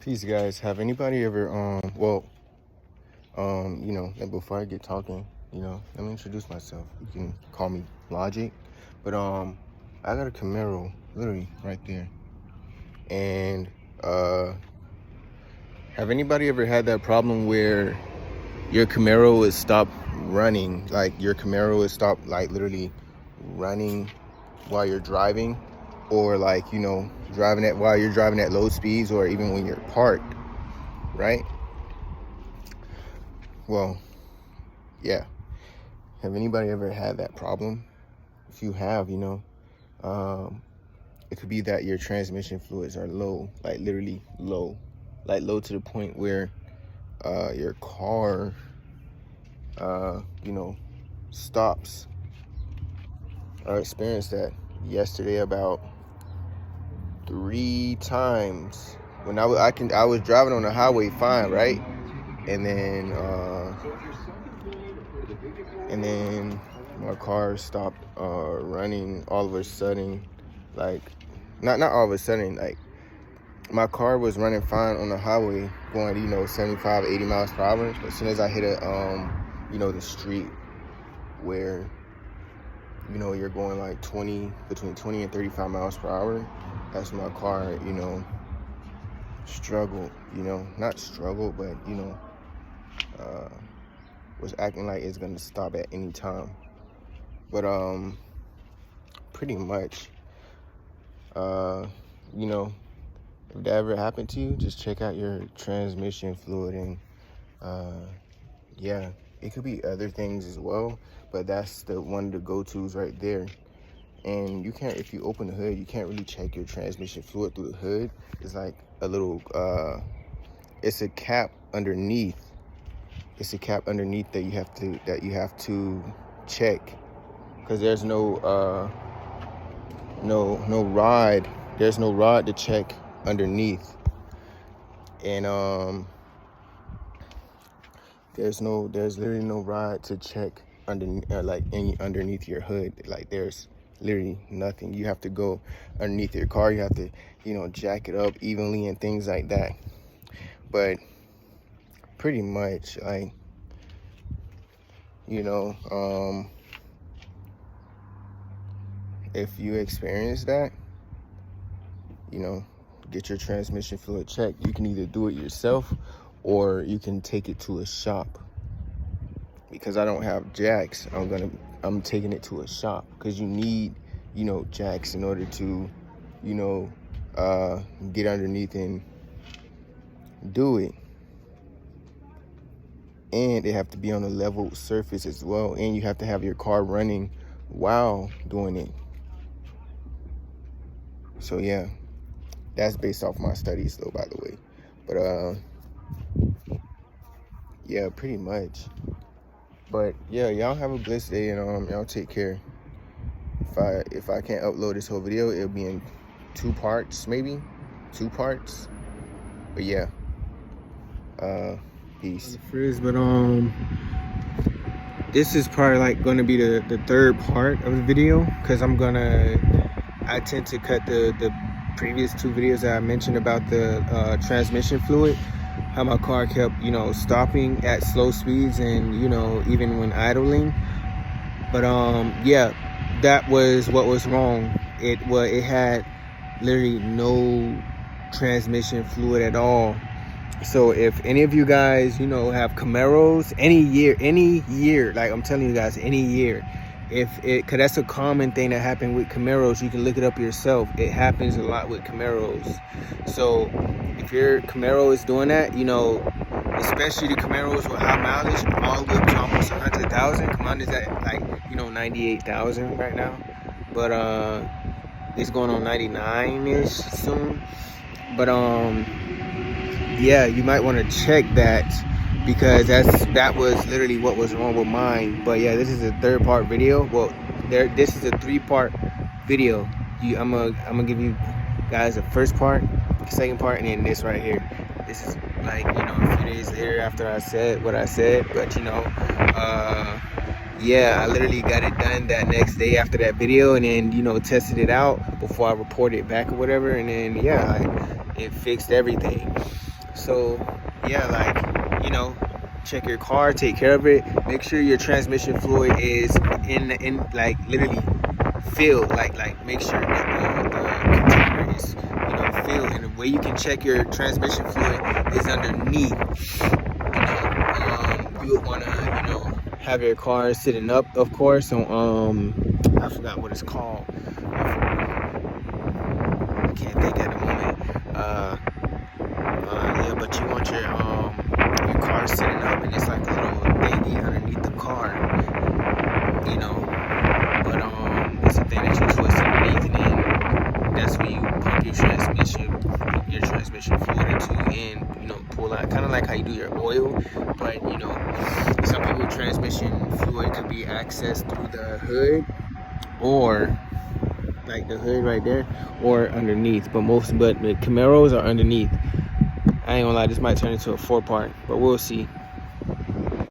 Peace, guys. Have anybody ever, before I get talking, let me introduce myself. You can call me Logic, but, I got a Camaro, literally, right there. And, have anybody ever had that problem where your Camaro is stopped running? Like, your Camaro is stopped, like, literally running while you're driving? Or like, driving at while you're driving at low speeds, or even when you're parked, right? Well, yeah. Have anybody ever had that problem? If you have, it could be that your transmission fluids are low, like literally low, like low to the point where your car, stops. I experienced that yesterday about 3 times when I was driving on the highway fine, right? And then my car stopped running all of a sudden. Like, not all of a sudden, like my car was running fine on the highway going 75, 80 miles per hour. But as soon as I hit the street where you're going like between 20 and 35 miles per hour, that's when my car, struggled, not struggled, but, was acting like it's gonna stop at any time. But, pretty much, if that ever happened to you, just check out your transmission fluid. And, yeah, it could be other things as well, but that's one of the go-tos right there. And you can't, if you open the hood, you can't really check your transmission fluid through the hood. It's like a little, it's a cap underneath. It's a cap underneath that you have to check, because there's no rod. There's no rod to check underneath, and there's literally no rod to check underneath your hood. Like, there's literally nothing. You have to go underneath your car. You have to, jack it up evenly and things like that. But pretty much, like, if you experience that, get your transmission fluid checked. You can either do it yourself or you can take it to a shop. Because I don't have jacks, I'm taking it to a shop, because you need, jacks in order to, get underneath and do it. And they have to be on a level surface as well. And you have to have your car running while doing it. So yeah, that's based off my studies though, by the way. But yeah, pretty much. But yeah, y'all have a blessed day, and y'all take care. If I can't upload this whole video, it'll be in 2 parts, maybe 2 parts. But yeah, peace. But this is probably like going to be the 3rd part of the video, because I tend to cut the previous 2 videos that I mentioned about the transmission fluid, how my car kept stopping at slow speeds, and even when idling. But yeah, that was what was wrong. It had literally no transmission fluid at all. So if any of you guys have Camaros, any year, like I'm telling you guys, any year, because that's a common thing that happened with Camaros. You can look it up yourself. It happens a lot with Camaros. So if your Camaro is doing that, especially the Camaros with high mileage, all the way up to almost 100,000. Mine is at like 98,000 right now, but it's going on 99-ish soon. But yeah, you might want to check that, because that was literally what was wrong with mine. But yeah, this is a 3rd part video. Well, this is a 3-part video. I'm gonna give you guys the 1st part, the 2nd part, and then this right here. This is like a few days later after I said what I said. But yeah, I literally got it done that next day after that video, and then tested it out before I reported it back or whatever, and then yeah, it fixed everything. So yeah, like, you know, check your car, take care of it, make sure your transmission fluid is in like literally filled, like make sure that the container is, you know, filled. And the way you can check your transmission fluid is underneath. You would want to, you know, have your car sitting up, of course, on I forgot what it's called. I can't think at the moment. Yeah, but you want your car sitting up, and it's like a little thingy underneath the car, you know. But it's a thing that you twist underneath, and then that's when you pump your transmission fluid into, and, you know, pull out, kind of like how you do your oil. But, you know, some people's transmission fluid could be accessed through the hood, or like the hood right there, or underneath. But the Camaros are underneath. I ain't gonna lie, this might turn into a 4-part, but we'll see.